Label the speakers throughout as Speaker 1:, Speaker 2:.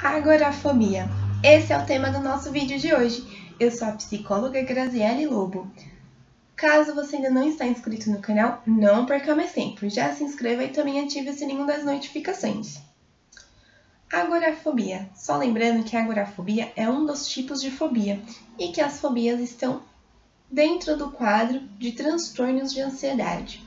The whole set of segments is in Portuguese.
Speaker 1: Agorafobia. Esse é o tema do nosso vídeo de hoje. Eu sou a psicóloga Graziele Lobo. Caso você ainda não está inscrito no canal, não perca mais tempo. Já se inscreva e também ative o sininho das notificações. Agorafobia. Só lembrando que a agorafobia é um dos tipos de fobia e que as fobias estão dentro do quadro de transtornos de ansiedade.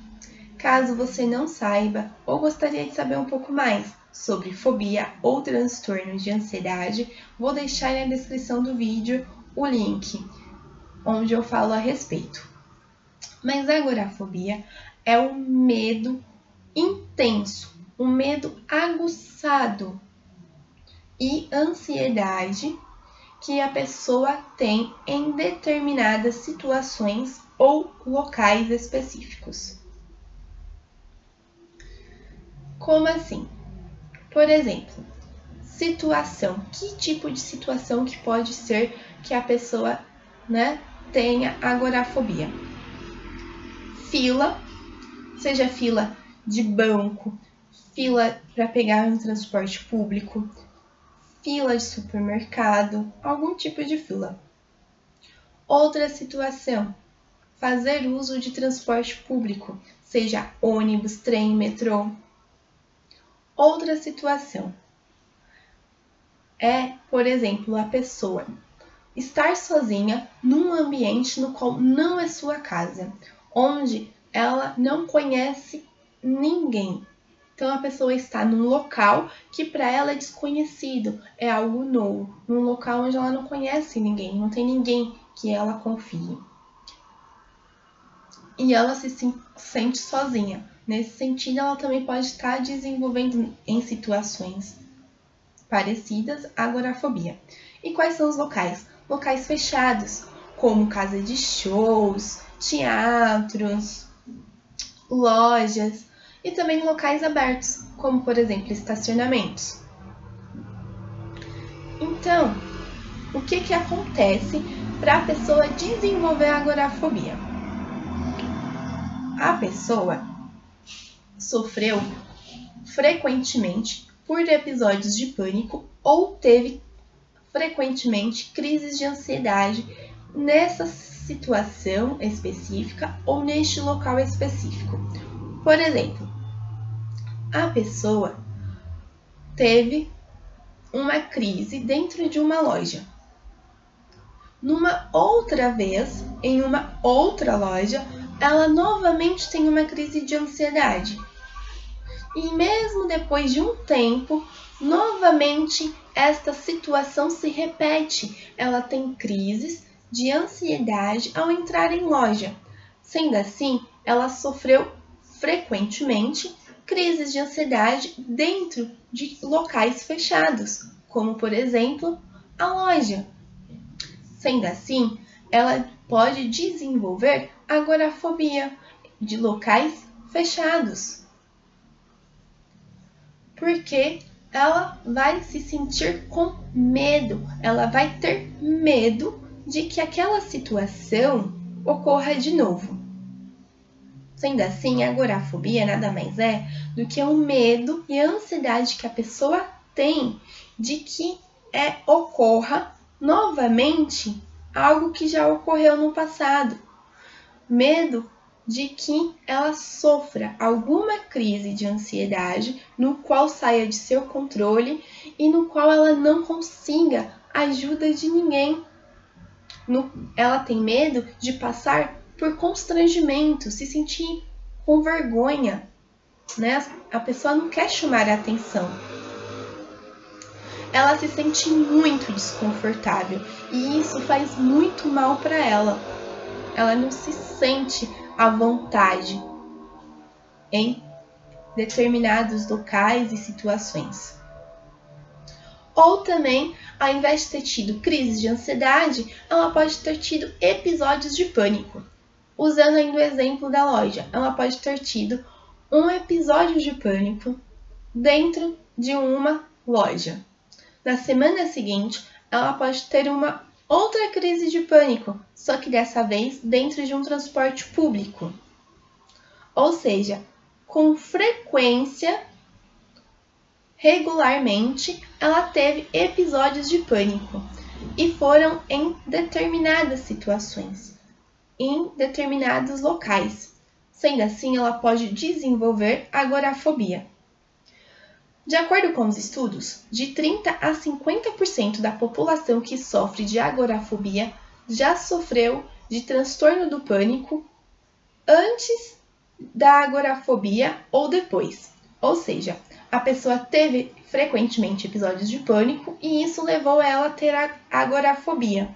Speaker 1: Caso você não saiba ou gostaria de saber um pouco mais sobre fobia ou transtornos de ansiedade, vou deixar na descrição do vídeo o link onde eu falo a respeito. Mas a agorafobia é um medo intenso, um medo aguçado e ansiedade que a pessoa tem em determinadas situações ou locais específicos. Como assim? Por exemplo, situação. Que tipo de situação que pode ser que a pessoa, tenha agorafobia? Fila, seja fila de banco, fila para pegar um transporte público, fila de supermercado, algum tipo de fila. Outra situação, fazer uso de transporte público, seja ônibus, trem, metrô. Outra situação é, por exemplo, a pessoa estar sozinha num ambiente no qual não é sua casa, onde ela não conhece ninguém. Então, a pessoa está num local que para ela é desconhecido, é algo novo, num local onde ela não conhece ninguém, não tem ninguém que ela confie. E ela se sente sozinha. Nesse sentido, ela também pode estar desenvolvendo em situações parecidas a agorafobia. E quais são os locais? Locais fechados, como casa de shows, teatros, lojas e também locais abertos, como por exemplo estacionamentos. Então, o que acontece para a pessoa desenvolver a agorafobia? A pessoa sofreu frequentemente por episódios de pânico ou teve frequentemente crises de ansiedade nessa situação específica ou neste local específico. Por exemplo, a pessoa teve uma crise dentro de uma loja. Numa outra vez, em uma outra loja, ela novamente tem uma crise de ansiedade. E mesmo depois de um tempo, novamente esta situação se repete. Ela tem crises de ansiedade ao entrar em loja. Sendo assim, ela sofreu frequentemente crises de ansiedade dentro de locais fechados, como por exemplo a loja. Sendo assim, ela pode desenvolver agorafobia de locais fechados, porque ela vai se sentir com medo, ela vai ter medo de que aquela situação ocorra de novo. Sendo assim, a agorafobia nada mais é do que o medo e a ansiedade que a pessoa tem de que ocorra novamente algo que já ocorreu no passado. Medo de que ela sofra alguma crise de ansiedade no qual saia de seu controle e no qual ela não consiga ajuda de ninguém. Ela tem medo de passar por constrangimento, se sentir com vergonha, A pessoa não quer chamar a atenção. Ela se sente muito desconfortável e isso faz muito mal para ela. Ela não se sente à vontade em determinados locais e situações. Ou também, ao invés de ter tido crises de ansiedade, ela pode ter tido episódios de pânico. Usando ainda o exemplo da loja, ela pode ter tido um episódio de pânico dentro de uma loja. Na semana seguinte, ela pode ter uma outra crise de pânico, só que dessa vez dentro de um transporte público. Ou seja, com frequência regularmente ela teve episódios de pânico e foram em determinadas situações, em determinados locais. Sendo assim, ela pode desenvolver agorafobia. De acordo com os estudos, de 30 a 50% da população que sofre de agorafobia já sofreu de transtorno do pânico antes da agorafobia ou depois. Ou seja, a pessoa teve frequentemente episódios de pânico e isso levou ela a ter a agorafobia.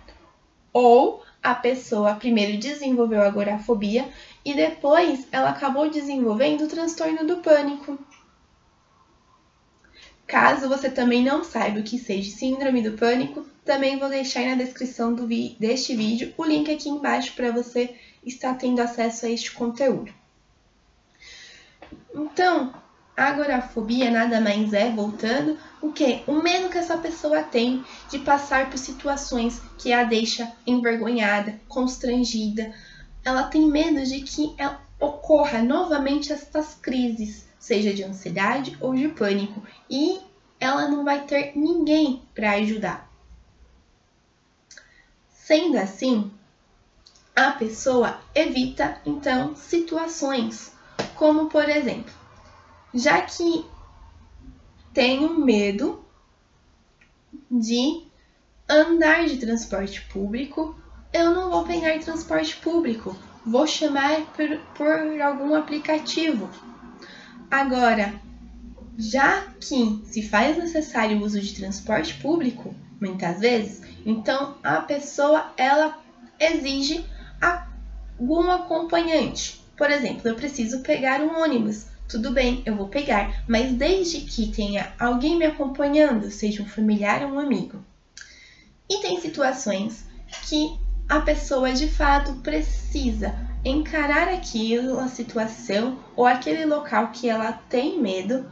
Speaker 1: Ou a pessoa primeiro desenvolveu a agorafobia e depois ela acabou desenvolvendo o transtorno do pânico. Caso você também não saiba o que seja síndrome do pânico, também vou deixar aí na descrição deste vídeo o link aqui embaixo para você estar tendo acesso a este conteúdo. Então, a agorafobia nada mais é, voltando, o quê? O medo que essa pessoa tem de passar por situações que a deixa envergonhada, constrangida. Ela tem medo de que ocorra novamente estas crises, seja de ansiedade ou de pânico, e ela não vai ter ninguém para ajudar. Sendo assim, a pessoa evita, então, situações, como por exemplo, já que tenho medo de andar de transporte público, eu não vou pegar transporte público, vou chamar por algum aplicativo. Agora, já que se faz necessário o uso de transporte público, muitas vezes, então a pessoa ela exige algum acompanhante. Por exemplo, eu preciso pegar um ônibus. Tudo bem, eu vou pegar, mas desde que tenha alguém me acompanhando, seja um familiar ou um amigo. E tem situações que a pessoa de fato precisa encarar aquela situação ou aquele local que ela tem medo,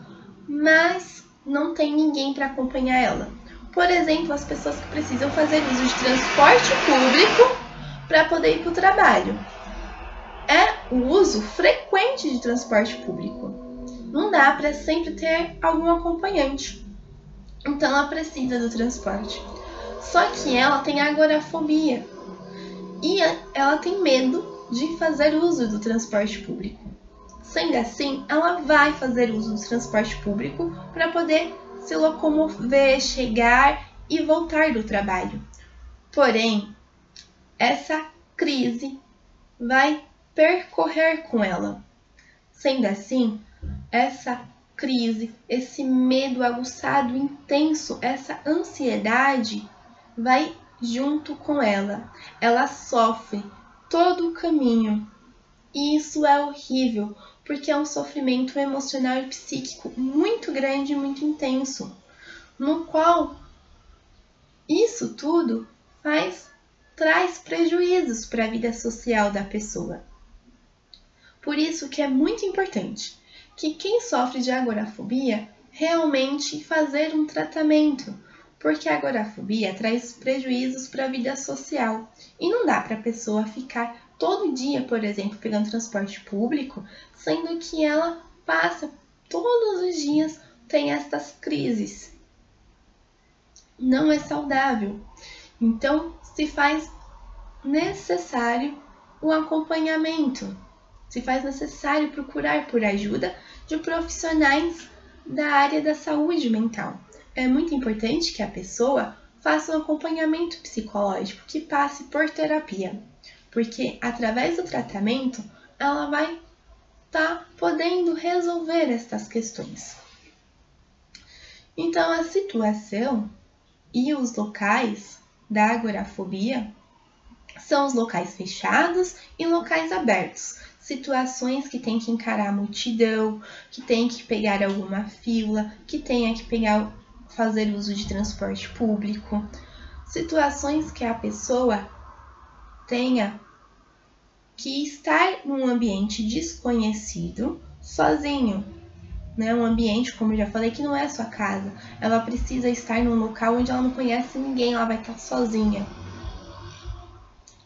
Speaker 1: mas não tem ninguém para acompanhar ela. Por exemplo, as pessoas que precisam fazer uso de transporte público para poder ir para o trabalho. É o uso frequente de transporte público. Não dá para sempre ter algum acompanhante. Então ela precisa do transporte. Só que ela tem agorafobia e ela tem medo de fazer uso do transporte público. Sendo assim, ela vai fazer uso do transporte público para poder se locomover, chegar e voltar do trabalho. Porém, essa crise vai percorrer com ela. Sendo assim, essa crise, esse medo aguçado, intenso, essa ansiedade vai junto com ela. Ela sofre todo o caminho. E isso é horrível, porque é um sofrimento emocional e psíquico muito grande e muito intenso, no qual isso tudo traz prejuízos para a vida social da pessoa. Por isso que é muito importante que quem sofre de agorafobia realmente fazer um tratamento, porque a agorafobia traz prejuízos para a vida social e não dá para a pessoa ficar todo dia, por exemplo, pegando transporte público, sendo que ela passa todos os dias, tem estas crises. Não é saudável. Então, se faz necessário um acompanhamento, se faz necessário procurar por ajuda de profissionais da área da saúde mental. É muito importante que a pessoa faça um acompanhamento psicológico, que passe por terapia, porque através do tratamento ela vai estar podendo resolver estas questões. Então, a situação e os locais da agorafobia são os locais fechados e locais abertos. Situações que tem que encarar a multidão, que tem que pegar alguma fila, que tenha que fazer uso de transporte público. Situações que a pessoa tenha que estar num ambiente desconhecido, sozinho. Um ambiente, como eu já falei, que não é sua casa. Ela precisa estar num local onde ela não conhece ninguém, ela vai estar sozinha.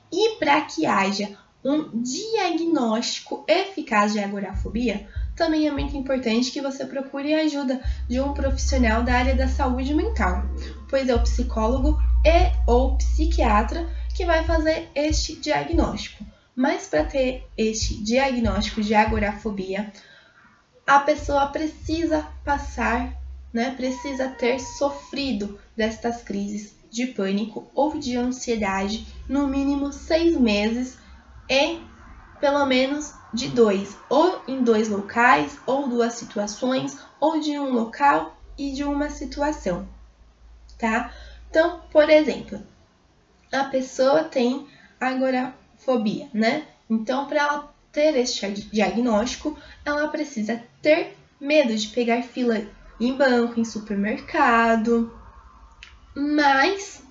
Speaker 1: E para que haja um diagnóstico eficaz de agorafobia, também é muito importante que você procure a ajuda de um profissional da área da saúde mental, pois é o psicólogo e ou psiquiatra que vai fazer este diagnóstico. Mas para ter este diagnóstico de agorafobia, a pessoa precisa passar, precisa ter sofrido destas crises de pânico ou de ansiedade no mínimo 6 meses e pelo menos de 2, ou em 2 locais, ou 2 situações, ou de um local e de uma situação, tá? Então, por exemplo, a pessoa tem agorafobia, Então, para ela ter este diagnóstico, ela precisa ter medo de pegar fila em banco, em supermercado, mas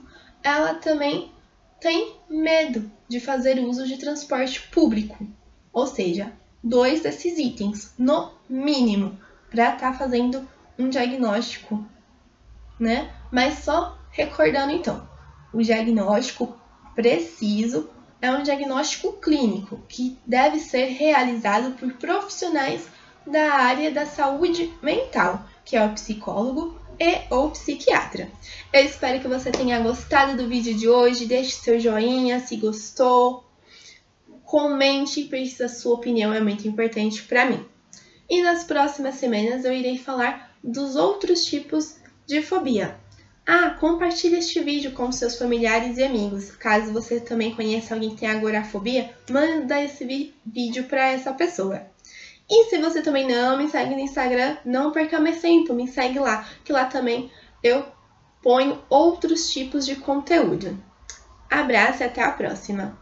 Speaker 1: ela também tem medo de fazer uso de transporte público, ou seja, 2 desses itens, no mínimo, para estar fazendo um diagnóstico, Mas só recordando então, o diagnóstico preciso é um diagnóstico clínico que deve ser realizado por profissionais da área da saúde mental, que é o psicólogo e ou psiquiatra. Eu espero que você tenha gostado do vídeo de hoje. Deixe seu joinha se gostou. Comente, pois a sua opinião é muito importante para mim. E nas próximas semanas eu irei falar dos outros tipos de fobia. Compartilhe este vídeo com seus familiares e amigos. Caso você também conheça alguém que tem agorafobia, manda esse vídeo para essa pessoa. E se você também não me segue no Instagram, não perca mais tempo, me segue lá, que lá também eu ponho outros tipos de conteúdo. Abraço e até a próxima!